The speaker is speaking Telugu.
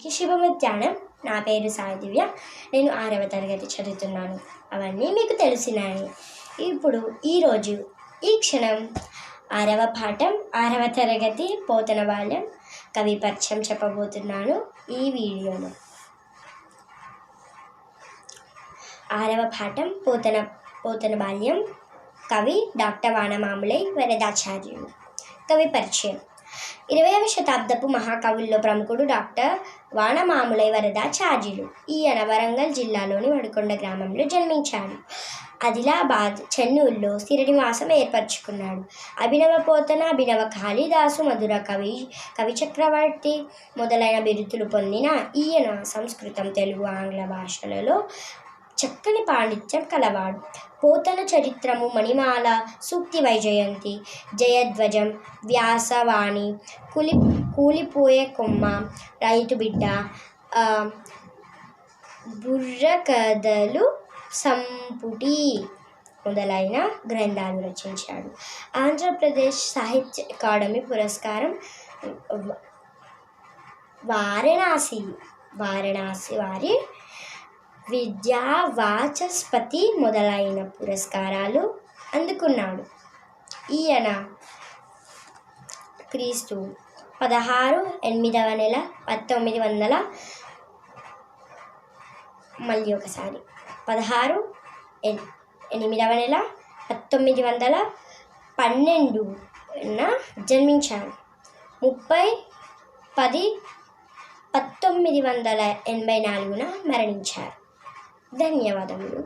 అందరికీ శుభ మధ్యాహ్నం. నా పేరు సాయి దివ్య. నేను 6వ తరగతి చదువుతున్నాను. అవన్నీ మీకు తెలిసినాయి. ఇప్పుడు ఈరోజు ఈ క్షణం 6వ పాఠం 6వ తరగతి పోతన బాల్యం కవి పరిచయం చెప్పబోతున్నాను ఈ వీడియోలో. 6వ పాఠం పోతన బాల్యం కవి డాక్టర్ వానమాములై వరదాచార్యులు. కవి పరిచయం. 20వ శతాబ్దపు మహాకవుల్లో ప్రముఖుడు డాక్టర్ వానమాములై వరదాచార్యులు. ఈయన వరంగల్ జిల్లాలోని వడికొండ గ్రామంలో జన్మించాడు. ఆదిలాబాద్, చెన్నూరులో స్థిర నివాసం ఏర్పరచుకున్నాడు. అభినవ పోతన, అభినవ కాళిదాసు, మధుర కవి చక్రవర్తి మొదలైన బిరుదులు పొందిన ఈయన సంస్కృతం, తెలుగు, ఆంగ్ల భాషలలో చక్కని పాండిత్యం కలవాడు. పోతన చరిత్రము, మణిమాల, సూక్తి వైజయంతి, జయధ్వజం, వ్యాసవాణి, కూలిపోయే కొమ్మ, రైతు బిడ్డ, బుర్రకథలు సంపుటి మొదలైన గ్రంథాలు రచించాడు. ఆంధ్రప్రదేశ్ సాహిత్య అకాడమీ పురస్కారం, వారణాసి వారి విద్యా వాచస్పతి మొదలైన పురస్కారాలు అందుకున్నాడు. ఈయన క్రీస్తు 16 8వ నెల 1900 మళ్ళీ ఒకసారి 16 8వ నెల 1912న జన్మించాడు. 30/10/1984న మరణించారు. ధన్యవాదములు.